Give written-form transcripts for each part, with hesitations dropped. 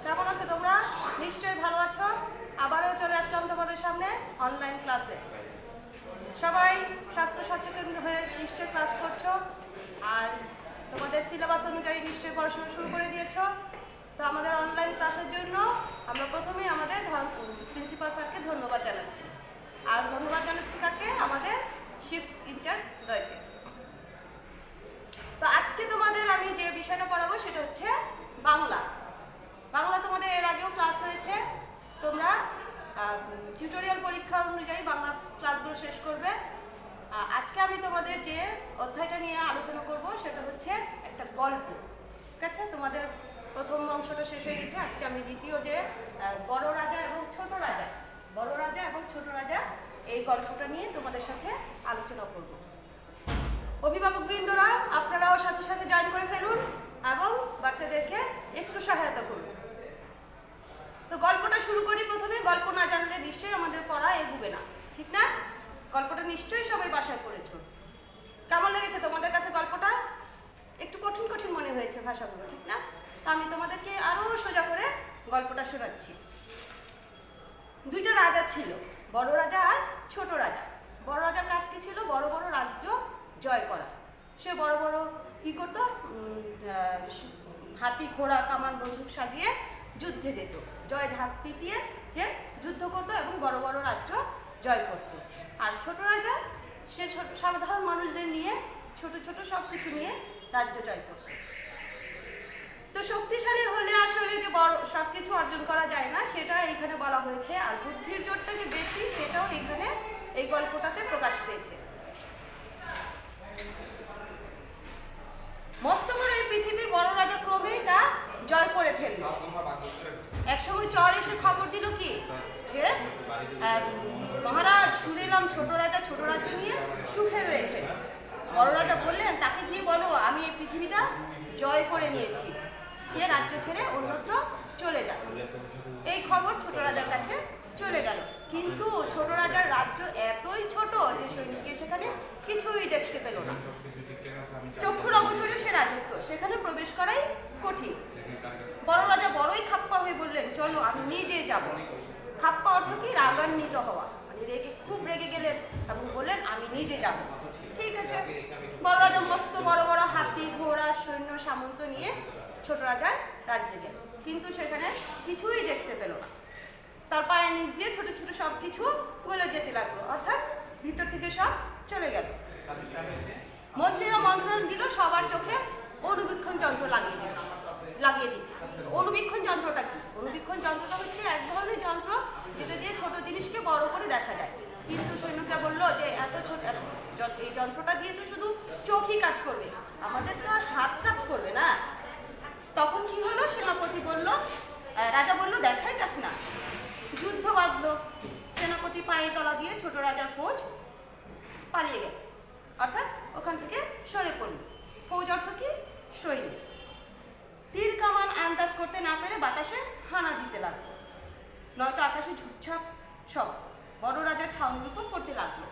কেমন আছো তোমরা? নিশ্চয়ই ভালো আছো। আবারও চলে আসলাম তোমাদের সামনে অনলাইন ক্লাসে। সবাই স্বাস্থ্য সচেতন হয়ে নিশ্চয়ই ক্লাস করছো, আর তোমাদের সিলেবাস অনুযায়ী নিশ্চয়ই পড়াশোনা শুরু করে দিয়েছো। তো আমাদের অনলাইন ক্লাসের জন্য আমরা প্রথমেই আমাদের প্রিন্সিপাল স্যারকে ধন্যবাদ জানাচ্ছি, আর ধন্যবাদ জানাচ্ছি কাকে? আমাদের শিফট ইনচার্জ দ্বয়কে। তো আজকে তোমাদের আমি যে বিষয়টা পড়াবো সেটা হচ্ছে বাংলা। বাংলা তোমাদের এর আগেও ক্লাস হয়েছে, তোমরা টিউটোরিয়াল পরীক্ষা অনুযায়ী বাংলা ক্লাসগুলো শেষ করবে। আজকে আমি তোমাদের যে অধ্যায়টা নিয়ে আলোচনা করব সেটা হচ্ছে একটা গল্প। ঠিক আছে, তোমাদের প্রথম অংশটা শেষ হয়ে গেছে। আজকে আমি দ্বিতীয় যে বড় রাজা এবং ছোট রাজা, বড় রাজা এবং ছোট রাজা, এই গল্পটা নিয়ে তোমাদের সাথে আলোচনা করব। অভিভাবকবৃন্দরা আপনারাও সাথে সাথে জয়েন করে ফেলুন এবং বাচ্চাদেরকে একটু সহায়তা করুন। তো গল্পটা শুরু করি। প্রথমে গল্প না জানলে নিশ্চয়ই আমাদের পড়া এগোবে না, ঠিক না? গল্পটা নিশ্চয়ই সবাই বাসায় পড়েছো। কেমন লেগেছে তোমাদের কাছে গল্পটা? একটু কঠিন কঠিন মনে হয়েছে ভাষাগুলো, ঠিক না? তো আমি তোমাদেরকে আরো সোজা করে গল্পটা শোনাচ্ছি। দুইটা রাজা ছিল, বড় রাজা আর ছোট রাজা। বড় রাজার কাজ কি ছিল? বড় বড় রাজ্য জয় করা। সে বড় বড় কি করতো? হাতি, ঘোড়া, কামান, বন্দুক সাজিয়ে যুদ্ধে যেত, জয় ঢাক পিটিয়ে সে যুদ্ধ করতো এবং বড় বড় রাজ্য জয় করত। আর ছোট রাজা সে সাধারণ মানুষদের নিয়ে ছোট ছোট সব কিছু নিয়ে রাজ্য জয় করত। তো শক্তিশালী হলে আসলে যে বড় সব কিছু অর্জন করা যায় না, সেটা এখানে বলা হয়েছে। আর বুদ্ধির জোরটা যে বেশি, সেটাও এখানে এই গল্পটাতে প্রকাশ পেয়েছে। মস্ত বড় এই পৃথিবীর বড় রাজা ক্রমেই তা জয় করে ফেলল। একসময় চর এসে খবর দিল কি যে মহারাজ, শুনেলাম ছোট রাজা ছোট রাজ্য নিয়ে সুখে রয়েছে। বড় রাজা বললেন, তাকে গিয়ে বলো আমি এই পৃথিবীটা জয় করে নিয়েছি, সে রাজ্য ছেড়ে অন্যত্র চলে যায়। এই খবর ছোট রাজার কাছে চলে গেল, কিন্তু ছোট রাজার রাজ্য এতই ছোট যে সৈনিককে সেখানে কিছুই দেখতে পেল না। চক্ষুর অগোচরে সে রাজত্ব, সেখানে প্রবেশ করাই কঠিন। বড় রাজা বড়ই খাপ্পা হয়ে বললেন, চলো আমি নিজে যাব। খাপ্পা অর্থ কি? রাগান্বিত হওয়া, মানে খুব রেগে গেলেন এবং বললেন আমি নিজে যাব। ঠিক আছে, বড় রাজা মস্ত বড় বড় হাতি, ঘোড়া, সৈন্য সামন্ত নিয়ে ছোট রাজার রাজ্যে গেল, কিন্তু সেখানে কিছুই দেখতে পেল না। তার পায়ের নিচ দিয়ে ছোট ছোট সব কিছু গলে যেতে লাগলো, অর্থাৎ ভিতর থেকে সব চলে গেল। মন্ত্রীরা মন্ত্রণ দিল সবার চোখে অনুবীক্ষণ যন্ত্র লাগিয়ে দিতে। অনুবীক্ষণ যন্ত্রটা কি? অনুবীক্ষণ যন্ত্রটা হচ্ছে এক ধরনের যন্ত্র যেটা দিয়ে ছোট জিনিসকে বড় করে দেখা যায়। কিন্তু সৈনিকরা বললো যে এত ছোট, এই যন্ত্রটা দিয়ে তো শুধু চোখই কাজ করবে, আমাদের তো আর হাত কাজ করবে না। তখন কি হলো? সেনাপতি বলল, রাজা বলল দেখাই যাক না। যুদ্ধ বাঁধলো। সেনাপতি পায়ের তলা দিয়ে ছোট রাজার ফৌজ পালিয়ে গেল, অর্থাৎ ওখান থেকে সরে পড়ল। ফৌজ অর্থ কি? সৈন্য। তীর কামান আন্দাজ করতে না পেরে বাতাসে হানা দিতে লাগলো, নয়তো আকাশে ঝুপঝাপ শব্দ বড় রাজার ছাউনির উপর পড়তে লাগলো।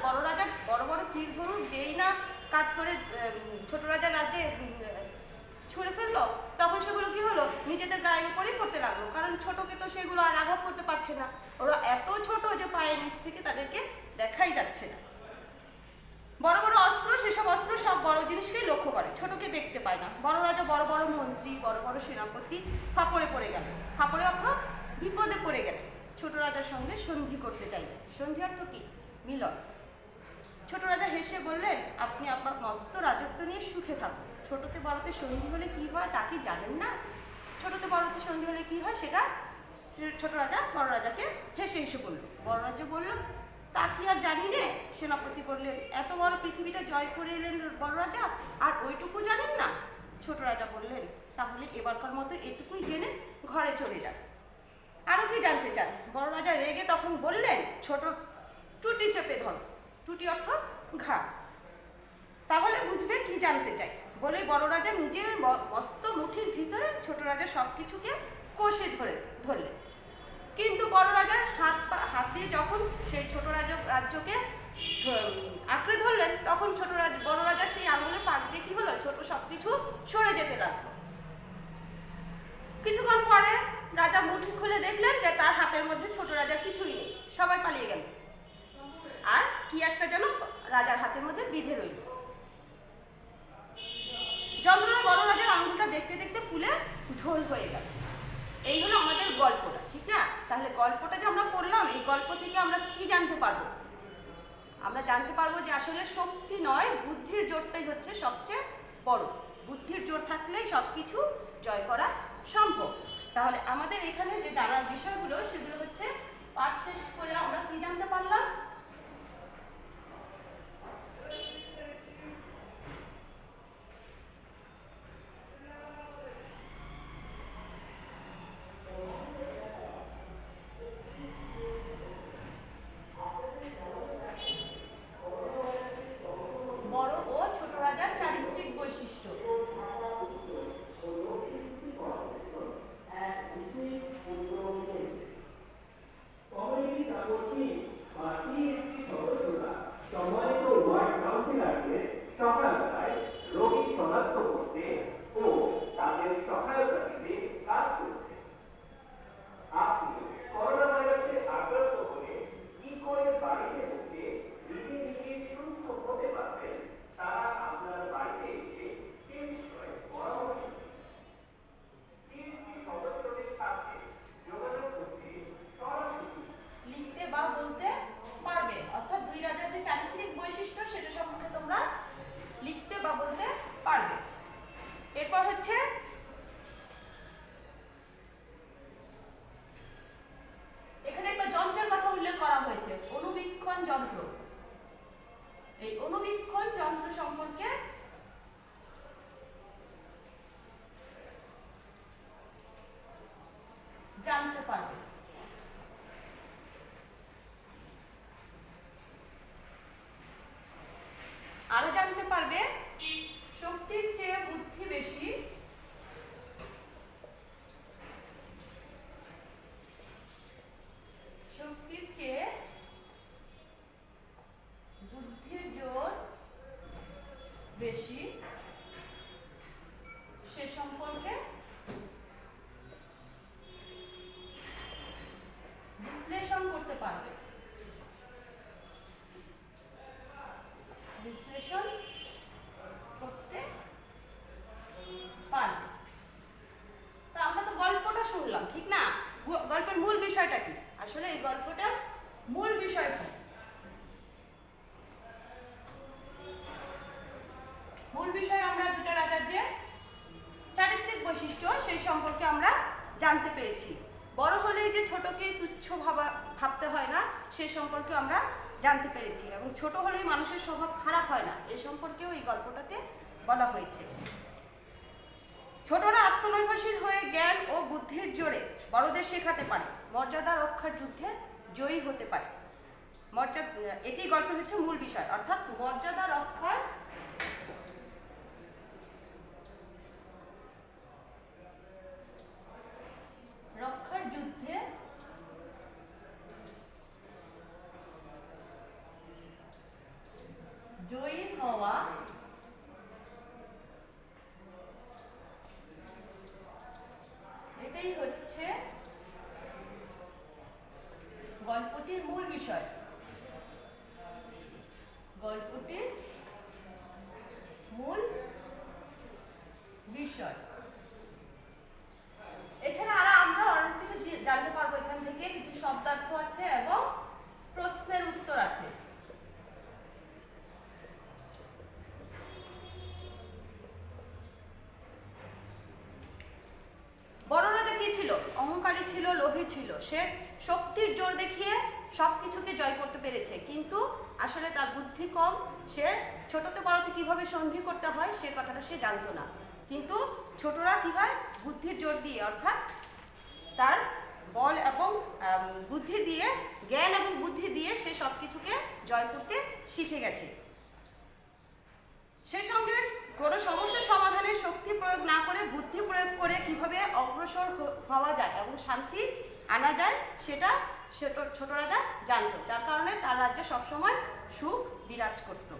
বড় রাজার বড় বড় তীর ধনুক যেই না কাজ করে ছোট রাজার রাজ্যে ছুঁড়ে ফেললো, তখন সেগুলো কি হলো? নিজেদের গায়ের উপরেই পড়তে লাগলো, কারণ ছোটকে তো সেগুলো আর আঘাত করতে পারছে না। ওরা এত ছোট যে পায়ের নিচ থেকে তাদেরকে দেখাই যাচ্ছে না। বড় বড় অস্ত্র, সেসব অস্ত্র সব বড় জিনিসকেই লক্ষ্য করে, ছোটকে দেখতে পায় না। বড় রাজা বড় বড় মন্ত্রী, বড় বড় সেনাপতি ফাঁপড়ে পড়ে গেল। ফাঁপড়ে অর্থ বিপদে পড়ে গেলে ছোট রাজার সঙ্গে সন্ধি করতে চাইলেন। সন্ধি অর্থ কি? মিলন। ছোট রাজা হেসে বললেন, আপনি আপনার মস্ত রাজত্ব নিয়ে সুখে থাকুন। ছোটতে বড়তে সন্ধি হলে কি হয় তা কি জানেন না? ছোটতে বড়তে সন্ধি হলে কি হয় সেটা ছোট রাজা বড় রাজাকে হেসে হেসে বলল। বড় রাজা বলল, তা কি আর জানি নে? সেনাপতি বললেন, এত বড় পৃথিবীটা জয় করে এলেন বড় রাজা, আর ওইটুকু জানেন না? ছোট রাজা বললেন, তাহলে এবারকার মতো এটুকুই জেনে ঘরে চলে যান। আরো কি জানতে চান? বড় রাজা রেগে তখন বললেন, ছোট টুটি চেপে ধরো। টুটি অর্থ ঘা, তাহলে বুঝবে কি জানতে চাই। বলে বড় রাজা নিজের মস্ত মুঠির ভিতরে ছোট রাজা সবকিছুকে কষে ধরলেন। কিন্তু বড় রাজার হাত দিয়ে যখন সেই ছোট রাজ্যকে আঁকড়ে ধরলেন, তখন বড় রাজার সেই আঙুলের ফাঁক দিয়ে কি হলো? ছোট সবকিছু সরে যেতে লাগলো। কিছুক্ষণ পরে রাজা মুঠি খুলে দেখলেন যে তার হাতের মধ্যে ছোট রাজার কিছুই নেই, সবাই পালিয়ে গেল, আর কি একটা যেন রাজার হাতের মধ্যে বিঁধে রইল। যন্ত্রণা বড় রাজার আঙুলটা দেখতে দেখতে ফুলে ঢোল হয়ে গেল। এই হলো আমাদের গল্পটা, ঠিক না? তাহলে গল্পটা যে আমরা পড়লাম, এই গল্প থেকে আমরা কি জানতে পারবো? আমরা জানতে পারবো যে আসলে শক্তি নয়, বুদ্ধির জোরটাই হচ্ছে সবচেয়ে বড়। বুদ্ধির জোর থাকলেই সব কিছু জয় করা সম্ভব। তাহলে আমাদের এখানে যে জানার বিষয়গুলো, সেগুলো হচ্ছে পাঠ শেষ করে আমরা কি জানতে পারলাম? বড় ও ছোট রাজার চারিত্রিক বৈশিষ্ট্য। সকালবেলায় রোগী শনাক্ত করতে ও তাদের সহায়তা দিতে কাজ করছে। আপনি করোনা ভাইরাসে আক্রান্ত হলে কি করে বাড়িতে বসে নিজে নিজে সুস্থ হতে পারবেন, তারা আপনার বাড়িতে এসে সে বিষয়ে পরামর্শ সদস্যদের সাথে যোগাযোগ করতে সরাসরি লিখতে বা বলতে পারবে, অর্থাৎ দুই রাজার যে চারিত্রিক বৈশিষ্ট্য সেটা সম্পর্কে তোমরা লিখতে বা বলতে পারবে। এরপর হচ্ছে এখানে একটা যন্ত্রের কথা উল্লেখ করা হয়েছে, অণুবীক্ষণ যন্ত্র। এই অণুবীক্ষণ যন্ত্র সম্পর্কে জানতে পারবে। আরো জানতে পারবে শক্তির চেয়ে বুদ্ধি বেশি, শক্তির চেয়ে বুদ্ধির জোর বেশি, সে সম্পর্কে বিশ্লেষণ করতে পারবে। বিশ্লেষণ করতে পারবে। তো আমরা তো গল্পটা শুনলাম, ঠিক না? গল্পের মূল বিষয়টা কি? আসলে এই গল্পটার মূল বিষয়টা, মূল বিষয় আমরা দুটো রাজার যে চারিত্রিক বৈশিষ্ট্য সেই সম্পর্কে আমরা জানতে পেরেছি। বড় হলেই যে ছোটকে তুচ্ছ ভাবতে হয় না, সে সম্পর্কে আমরা জানতে পেরেছি। এবং ছোট হলেই মানুষের স্বভাব খারাপ হয় না, এ সম্পর্কেও এই গল্পটাতে বলা হয়েছে। ছোটরা আত্মনির্ভরশীল হয়ে জ্ঞান ও বুদ্ধির জোরে বড়দের শেখাতে পারে, মর্যাদা রক্ষার যুদ্ধে জয়ী হতে পারে। এটি গল্পের হচ্ছে মূল বিষয়, অর্থাৎ মর্যাদা রক্ষার যুদ্ধে জয়ী হওয়া এটাই হচ্ছে গল্পটির মূল বিষয়। গল্পটির মূল বিষয়। এছাড়া আমরা অনেক কিছু জানতে পারবো এখান থেকে, কিছু শব্দার্থ আছে এবং প্রশ্নের উত্তর আছে। বড় রাজা কি ছিল? অহংকারী ছিল, লোভী ছিল। সে শক্তির জোর দেখিয়ে সবকিছুকে জয় করতে পেরেছে, কিন্তু আসলে তার বুদ্ধি কম। সে ছোটতে বড়তে কিভাবে সন্ধি করতে হয় সে কথাটা সে জানতো না। কিন্তু ছোটরা কি হয়? বুদ্ধির জোর দিয়ে, অর্থাৎ তার বল এবং বুদ্ধি দিয়ে, জ্ঞান এবং বুদ্ধি দিয়ে সে সবকিছুকে জয় করতে শিখে গেছে। সেই সঙ্গে কোনো সমস্যার সমাধানে শক্তি প্রয়োগ না করে বুদ্ধি প্রয়োগ করে কিভাবে অগ্রসর হওয়া যায় এবং শান্তি আনা যায় সেটা ছোট রাজা জানতো, যার কারণে তার রাজ্যে সবসময় সুখ বিরাজ করত।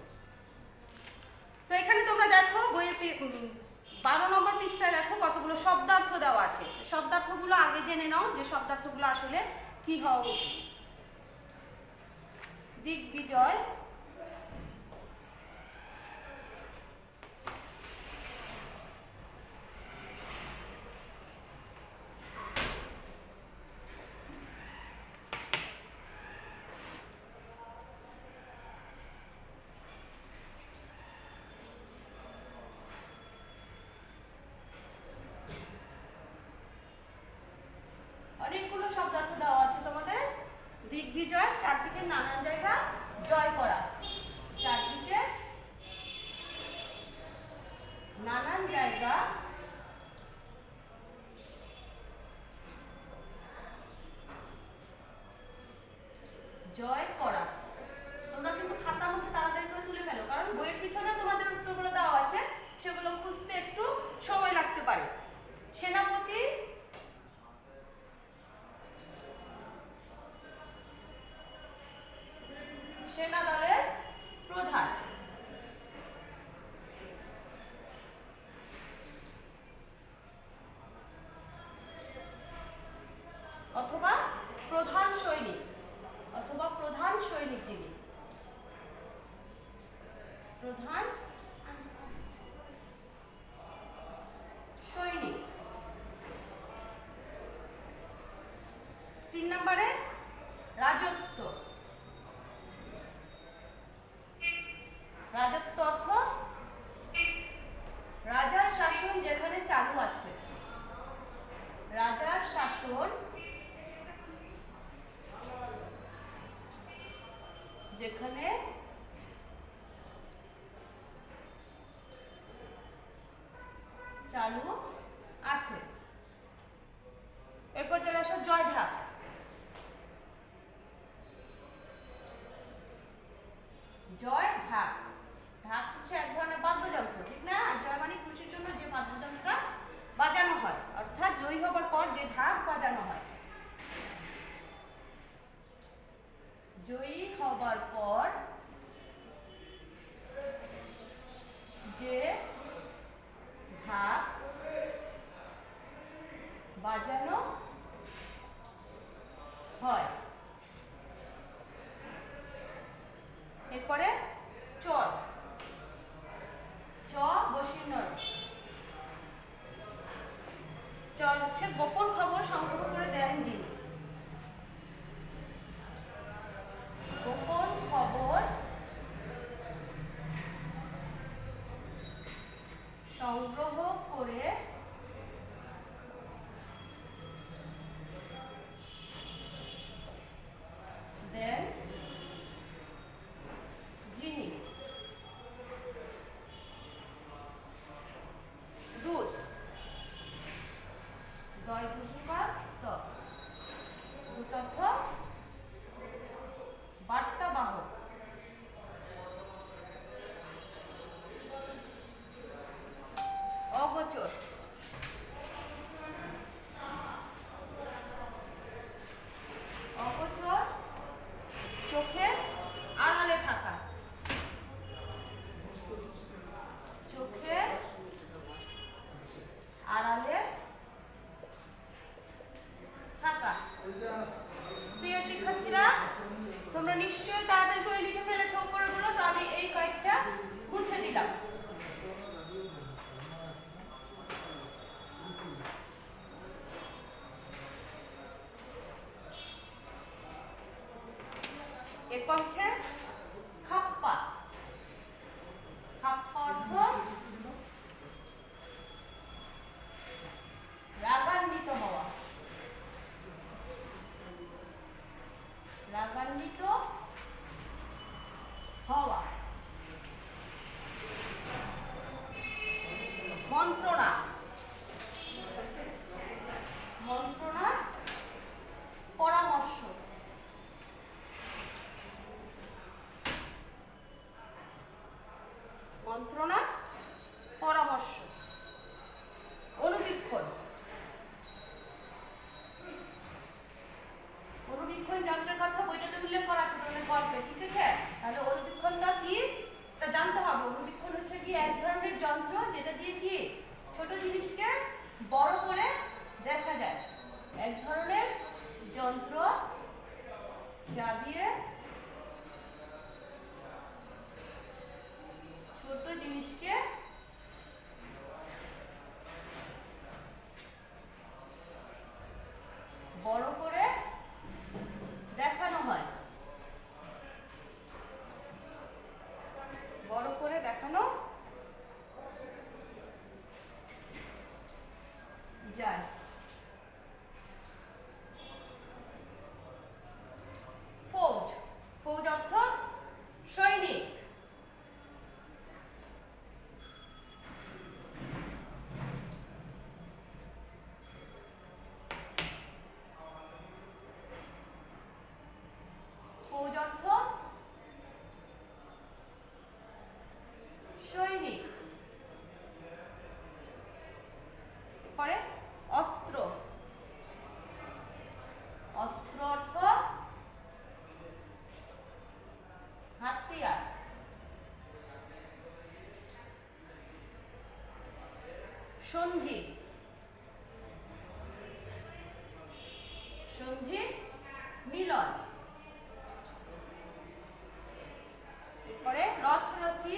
তো এখানে তোমরা দেখো 12 নম্বর পৃষ্ঠায় দেখো কতগুলো শব্দার্থ দেওয়া আছে। শব্দার্থগুলো আগে জেনে নাও যে শব্দার্থগুলো আসলে কি হওয়া উচিত। দিগ্বিজয়, অনেকগুলো শব্দার্থ দেওয়া আছে তোমাদের। দিগ্বিজয়, চারদিকে নানান জায়গা জয় করা, চারদিকে নানান জায়গা জয় করা। তোমরা কিন্তু খাতার মধ্যে তাড়াতাড়ি করে তুলে ফেলো, কারণ বইয়ের পিছনে তোমাদের উত্তরগুলো দেওয়া আছে, সেগুলো খুঁজতে একটু সময় লাগতে পারে। সেনাপতি, সেনা দলের প্রধান, অথবা প্রধান সৈনিক, অথবা প্রধান সৈনিক যিনি, প্রধান সৈনিক। 3 নম্বরে রাজত্ব। রাজত্ব অর্থ রাজার শাসন যেখানে চালু আছে, রাজার শাসন যেখানে চালু আছে। এরপর চলে আসো জয় ঢাক। জয় ঢাক, ঢাক হচ্ছে এক ধরনের বাদ্যযন্ত্র, ঠিক না? আর জয় মানে খুশির জন্য যে বাদ্যযন্ত্রটা বাজানো হয়, অর্থাৎ জয়ী হবার পর যে ঢাক বাজানো হয়। জয়ী হবার পর যে ঢাক বাজানো হয়। এরপরে চর, চ বসিন্য। চর হচ্ছে গোপন খবর সংগ্রহ করে দেন যিনি, গোপন খবর সংগ্রহ করে দেন যিনি। দূত, দয় দুর্গার ত, দূত অর্থ বার্তাবাহক। অগোচর, অগোচর চোখের আড়ালে থাকা, চোখের আড়ালে থাকা। প্রিয় শিক্ষার্থীরা, তোমরা নিশ্চয়ই তাড়াতাড়ি করে লিখে ফেলেছো উপরগুলো, তো আমি এই কয়েকটা মুছে দিলাম। এরপর হচ্ছে খাপ্পা। খাপ্পা অর্থ রাগান্বিত হওয়া, রাগান্বিত হওয়া। মন্ত্রণা, মন্ত্রণা পরামর্শ। মন্ত্রণা পরামর্শ। অনুবীক্ষণ, অনুবীক্ষণ যন্ত্রের কথা বইটাতে উল্লেখ করা আছে তোমাদের গল্পে, ঠিক আছে? তাহলে অনুবীক্ষণটা কি তা জানতে হবে। অনুবীক্ষণ হচ্ছে কি এক ধরনের যন্ত্র যেটা দিয়ে কি ছোট এরপরে অস্ত্র, অস্ত্র অর্থ হাতিয়ার। সন্ধি, সন্ধি মিলন। এরপরে রথরথী,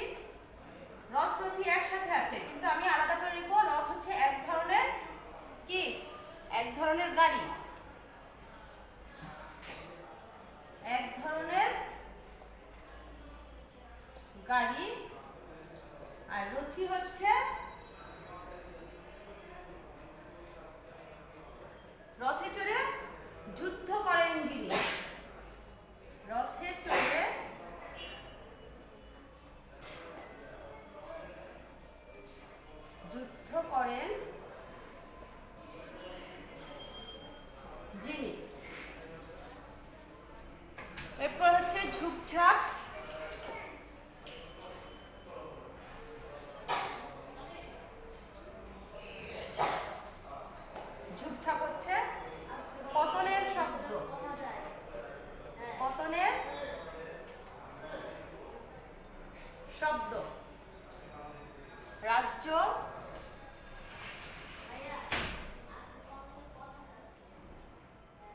রথরথী একসাথে আছে কিন্তু আমি আলাদা করে লিখবো। রথ হচ্ছে এক ধরনের কি, এক ধরনের গাড়ি, এক ধরনের গাড়ি। আর রথী হচ্ছে, রথে চড়ে যুদ্ধ করেন যিনি, রথে চড়ে যুদ্ধ করেন যিনি। এরপর হচ্ছে ঝুপঝাপ, ঝুপঝাপ হচ্ছে পতনের শব্দ, পতনের শব্দ। রাজ্য,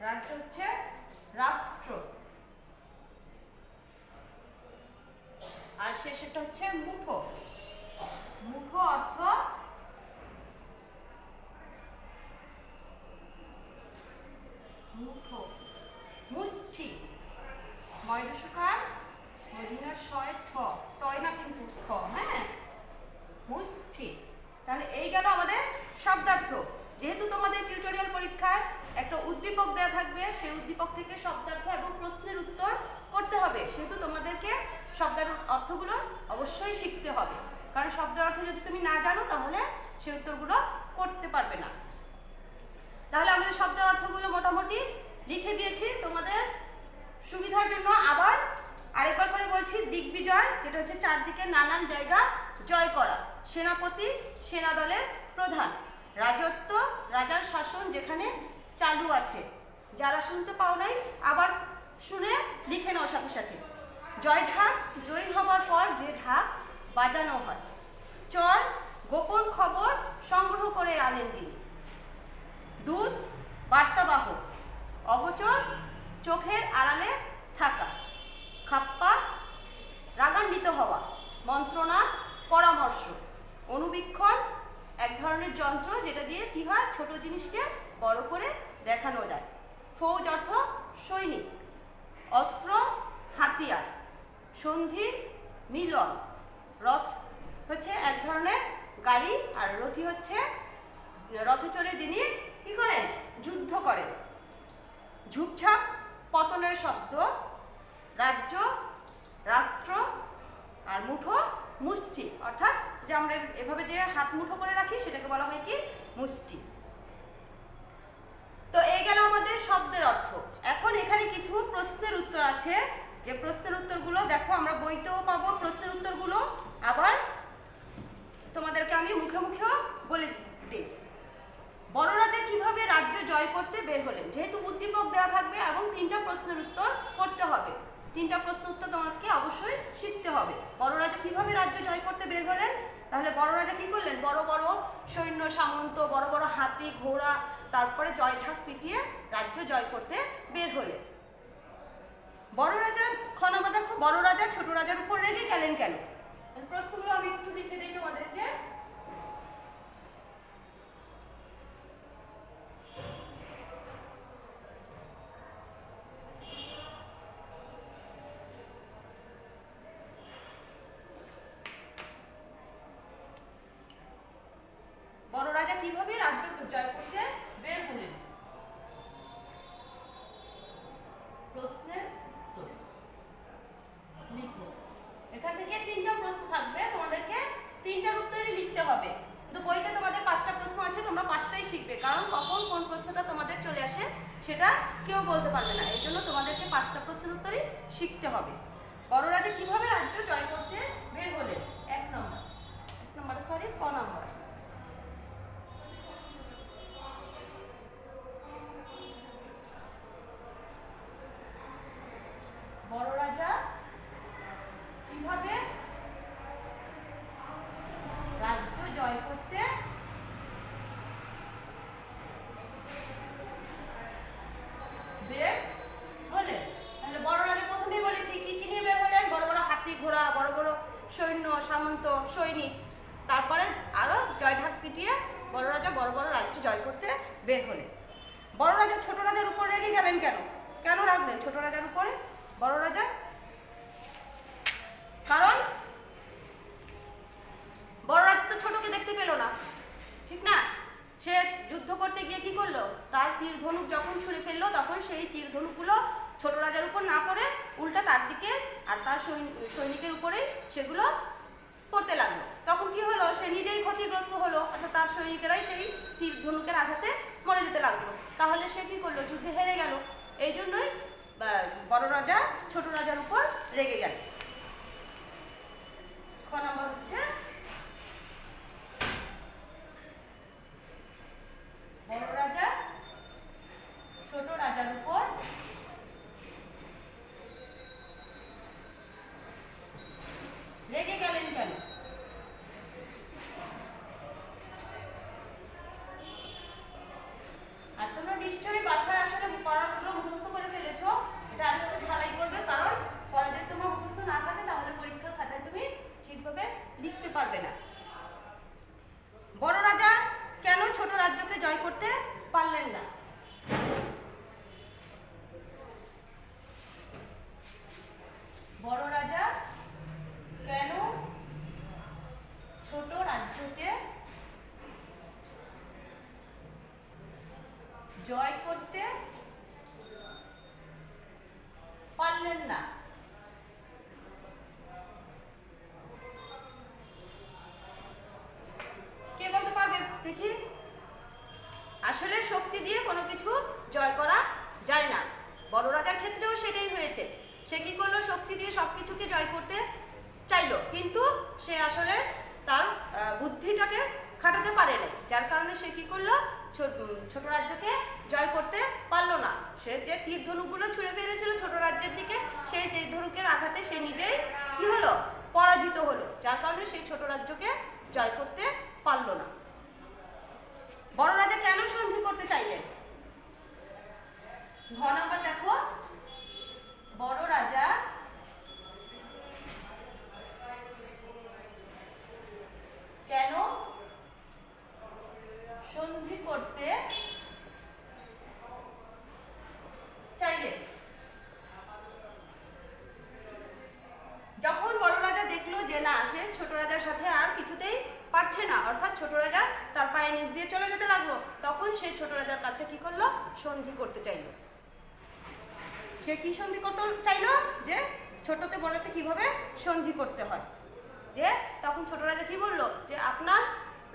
রাজ্য হচ্ছে রাষ্ট্র। আর শেষেরটা হচ্ছে মুঠো, মুঠো অর্থ মুঠো, মুষ্টি। ময়ূরকার মদিনার শয় ঠ, টয় না কিন্তু ঠ, হ্যাঁ, মুষ্টি। তাহলে এই গেল আমাদের শব্দার্থ। যেহেতু তোমাদের টিউটোরিয়াল পরীক্ষায় একটা উদ্দীপক দেওয়া থাকবে, সেই উদ্দীপক থেকে শব্দার্থ এবং প্রশ্নের উত্তর করতে হবে, সেহেতু তোমাদেরকে শব্দের অর্থগুলো অবশ্যই শিখতে হবে। কারণ শব্দের অর্থ যদি তুমি না জানো তাহলে সেই উত্তরগুলো করতে পারবে না। তাহলে আমাদের শব্দের অর্থগুলো মোটামুটি লিখে দিয়েছি। তোমাদের সুবিধার জন্য আবার আরেকবার করে বলছি। দিগ্বিজয়, যেটা হচ্ছে চারদিকে নানান জায়গা জয় করা। সেনাপতি, সেনা দলের প্রধান। রাজত্ব, রাজার শাসন যেখানে চালু আছে। যারা শুনতে পাও নাই আবার শুনে লিখে নাও সাথে সাথে। জয় ঢাক, জয়ী হবার পর যে ঢাক বাজানো হয়। চর, গোপন খবর সংগ্রহ করে আনেন যিনি। দূত, বার্তাবাহক। অগোচর, চোখের আড়ালে থাকা। খাপ্পা, রাগান্বিত হওয়া। মন্ত্রণা, পরামর্শ। অনুবীক্ষণ, এক ধরনের যন্ত্র যেটা দিয়ে কি হয়, ছোট জিনিসকে বড় করে দেখানো যায়। ফৌজ অর্থ সৈনিক। অস্ত্র, হাতিয়ার। সন্ধি, মিলন। রথ হচ্ছে এক ধরনের গাড়ি, আর রথী হচ্ছে রথে চড়ে যিনি কি করেন, যুদ্ধ করেন। ঝুপঝাপ, পতনের শব্দ। রাজ্য, রাষ্ট্র। আর মুঠো, মুষ্টি, অর্থাৎ যে আমরা এভাবে যে হাত মুঠো করে রাখি সেটাকে বলা হয় কি, মুষ্টি। তো এই গেল আমাদের শব্দের অর্থ। এখন এখানে কিছু প্রশ্নের উত্তর আছে, যে প্রশ্নের উত্তরগুলো দেখো আমরা বইতেও পাবো। প্রশ্নের উত্তরগুলো আবার তোমাদেরকে আমি মুখে মুখেও বলে দিই। বড় রাজা কিভাবে রাজ্য জয় করতে বের হলেন? যেহেতু উদ্দীপক দেওয়া থাকবে এবং 3টা প্রশ্নের উত্তর করতে হবে, 3টা প্রশ্নের উত্তর তোমাকে অবশ্যই শিখতে হবে। বড় রাজা কিভাবে রাজ্য জয় করতে বের হলেন? তাহলে বড় রাজা কি করলেন, বড় বড় সৈন্য সামন্ত, বড় বড় হাতি ঘোড়া, তারপরে জয় ঢাক পিটিয়ে রাজ্য জয় করতে বের হলেন। বড় রাজা, খ নম্বর দেখো, বড় রাজা ছোট রাজার উপর রেগে গেলেন কেন? প্রশ্নগুলো আমি একটু লিখে দিই তোমাদেরকে। বড় রাজা কিভাবে রাজ্য জয় করতে বের হলেন? প্রশ্নের উত্তর লিখো। এখান থেকে 3টা প্রশ্ন থাকবে, তোমাদেরকে 3টার উত্তরই লিখতে হবে। কিন্তু বইতে তোমাদের 5টা প্রশ্ন আছে, তোমরা 5টাই শিখবে, কারণ কখন কোন প্রশ্নটা তোমাদের চলে আসে সেটা কেউ বলতে পারবে না। এই জন্য তোমাদেরকে 5টা প্রশ্নের উত্তরই শিখতে হবে। বড় রাজা কিভাবে রাজ্য জয় করতে বের হলেন? 1 নম্বর, ক নম্বর। জয় করতে বের হলেন। তাহলে বড় রাজা প্রথমেই বলেছি কি কি নিয়ে বের হলেন, বড় বড় হাতি ঘোড়া, বড় বড় সৈন্য সামন্ত সৈনিক, তারপরে আরো জয় ঢাক পিটিয়ে বড় রাজা বড় বড় রাজ্য জয় করতে বের হলেন। বড় রাজা ছোট রাজার উপর রেগে গেলেন কেন? কেন রাখবেন ছোট রাজার উপরে বড় রাজা? কারণ বড় রাজা তো ছোটকে দেখতে পেল না, ঠিক না? সে যুদ্ধ করতে গিয়ে কি করলো, তার তীর ধনুক যখন ছুঁড়ে ফেললো তখন সেই তীর ধনুকগুলো ছোট রাজার উপর না পড়ে উল্টা তার দিকে আর তার সৈনিকের উপরেই সেগুলো পড়তে লাগলো। তখন কি হলো, সে নিজেই ক্ষতিগ্রস্ত হলো, অর্থাৎ তার সৈনিকেরাই সেই তীর ধনুকের আঘাতে মরে যেতে লাগলো। তাহলে সে কি করলো, যুদ্ধে হেরে গেল। এই জন্যই বড় রাজা ছোট রাজার উপর রেগে গেল। খ নম্বর হচ্ছে বড় রাজা ছোট রাজার উপর রেগে গেলেন কেন? আর তোমরা নিশ্চয়ই বাসায় আসলে পড়াগুলো মুখস্থ করে ফেলেছো, এটা আরেকটু ঝালাই করবে, কারণ পরে যদি তোমার মুখস্থ না থাকে তাহলে পরীক্ষার খাতায় তুমি ঠিকভাবে লিখতে পারবে না। বড় রাজা কেন ছোট রাজ্যকে জয় করতে পারলেন না? বড় রাজা কেন ছোট রাজ্যকে জয় করতে পারলেন না? কে বলতে পারবে দেখি? আসলে শক্তি দিয়ে কোনো কিছু জয় করা যায় না। বড় রাজার ক্ষেত্রেও সেটাই হয়েছে। সে কি করলো, শক্তি দিয়ে সবকিছুকে জয় করতে চাইলো, কিন্তু সে আসলে তার বুদ্ধিটাকে খাটাতে পারে নাই, যার কারণে সে কি করলো, ছোট রাজ্যকে জয় করতে পারলো না। সে যে তীর ধনুকগুলো ছুঁড়ে ফেলেছিল ছোট রাজ্যের দিকে, সেই তীর ধনুকের আঘাতে সে নিজেই কি হলো, পরাজিত হলো, যার কারণে সেই ছোট রাজ্যকে জয় করতে পারলো না। বড় রাজা কেন সন্ধি করতে চাইলেন? ঘ নাম্বার দেখো, বড় রাজা কেন সন্ধি করতে চাইলেন? যখন বড় রাজা দেখলো যে না, সে ছোট রাজার সাথে আর কিছুতেই পারছে না, অর্থাৎ ছোট রাজা তার পায়ে নিচ দিয়ে চলে যেতে লাগলো, তখন সে ছোট রাজার কাছে কি করলো, সন্ধি করতে চাইলো। সে কি সন্ধি করতে চাইলো, যে ছোটতে বড়তে কিভাবে সন্ধি করতে হয়। যে তখন ছোট রাজা কি বললো, যে আপনার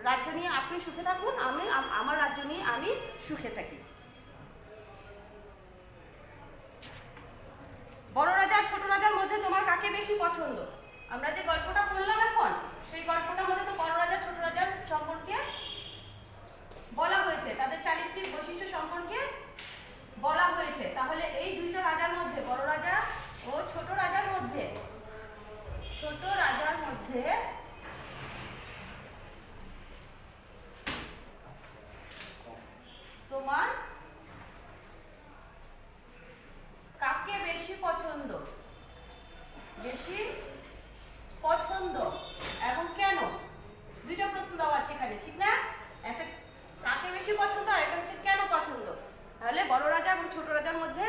রাজ্য নিয়ে আপনি সুখে থাকুন, আমি আমার রাজ্য নিয়ে আমি সুখে থাকি। বড় রাজা আর ছোট রাজার মধ্যে তোমার কাকে বেশি পছন্দ? আমরা যে গল্পটা করলাম এখন, সেই গল্পটার মধ্যে তো বড় রাজা ছোট রাজার সম্পর্কে বলা হয়েছে, তাদের চারিত্রিক বৈশিষ্ট্য সম্পর্কে বলা হয়েছে। তাহলে এই দুইটা রাজার মধ্যে, বড় রাজা ও ছোট রাজার মধ্যে তোমার কাকে বেশি পছন্দ? বেশি পছন্দ এবং কেন? দুইটা প্রশ্ন দেওয়া আছে এখানে, ঠিক না? একটা কাকে বেশি পছন্দ আর এটা হচ্ছে কেন পছন্দ। তাহলে বড় রাজা এবং ছোট রাজার মধ্যে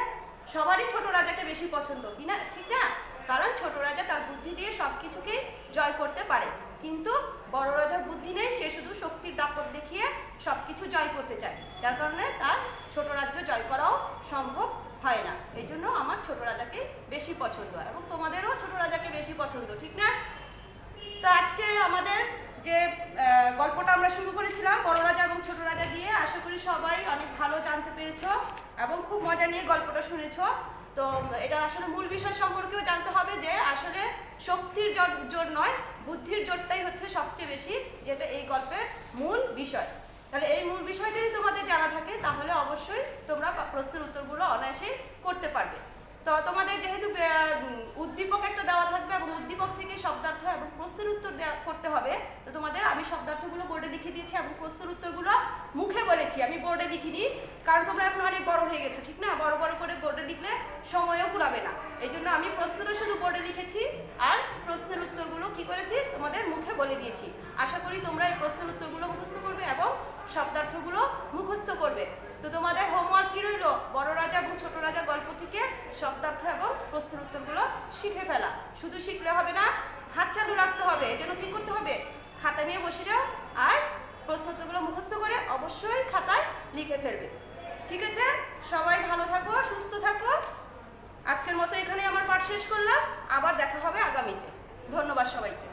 সবারই ছোট রাজাকে বেশি পছন্দ, কি না? ঠিক না? কারণ ছোট রাজা তার বুদ্ধি দিয়ে সবকিছুকে জয় করতে পারে, কিন্তু বড় রাজার বুদ্ধি নেই, সে শুধু শক্তির দাপট দেখিয়ে সবকিছু জয় করতে চায়, যার কারণে তার ছোট রাজ্য জয় করাও সম্ভব হয় না। এই জন্য আমার ছোট রাজাকে বেশি পছন্দ এবং তোমাদেরও ছোট রাজাকে বেশি পছন্দ, ঠিক না? তো আজকে আমাদের যে গল্পটা আমরা শুরু করেছিলাম বড় রাজা এবং ছোট রাজা দিয়ে, আশা করি সবাই অনেক ভালো জানতে পেরেছো এবং খুব মজা নিয়ে গল্পটা শুনেছো। তো এটার আসলে মূল বিষয় সম্পর্কেও জানতে হবে, যে আসলে শক্তির জোর নয়, বুদ্ধির জোরটাই হচ্ছে সবচেয়ে বেশি, যেটা এই গল্পের মূল বিষয়। তাহলে এই মূল বিষয় যদি তোমাদের জানা থাকে তাহলে অবশ্যই তোমরা প্রশ্নের উত্তরগুলো অনায়াসেই করতে পারবে। তো তোমাদের যেহেতু উদ্দীপক একটা দেওয়া থাকবে এবং উদ্দীপক থেকে শব্দার্থ এবং প্রশ্নের উত্তর করতে হবে, তো তোমাদের আমি শব্দার্থগুলো বোর্ডে দিয়েছি এবং প্রশ্নের উত্তরগুলো মুখে বলেছি, আমি বোর্ডে লিখিনি, কারণ তোমরা এখন অনেক বড় হয়ে গেছো, ঠিক না? বড় বড় করে বোর্ডে লিখলে সময়ও কুলাবে না। এই জন্য আমি প্রশ্নটা শুধু বোর্ডে লিখেছি আর প্রশ্নের উত্তরগুলো কি করেছি তোমাদের মুখে বলে দিয়েছি। আশা করি তোমরা এই প্রশ্নের উত্তরগুলো মুখস্থ করবে এবং শব্দার্থগুলো মুখস্থ করবে। তো তোমাদের হোমওয়ার্ক কি রইল? বড় রাজা এবং ছোট রাজা গল্প থেকে শব্দার্থ এবং প্রশ্নের উত্তরগুলো শিখে ফেলা। শুধু শিখলে হবে না, হাত চালু রাখতে হবে। এই জন্য কি করতে হবে? খাতা নিয়ে বসে যাও আর প্রশ্ন উত্তরগুলো মুখস্থ করে অবশ্যই খাতায় লিখে ফেলবে। ঠিক আছে? সবাই ভালো থাকো, সুস্থ থাকো। আজকের মতো এখানে আমার পাঠ শেষ করলাম, আবার দেখা হবে আগামীতে। ধন্যবাদ সবাইকে।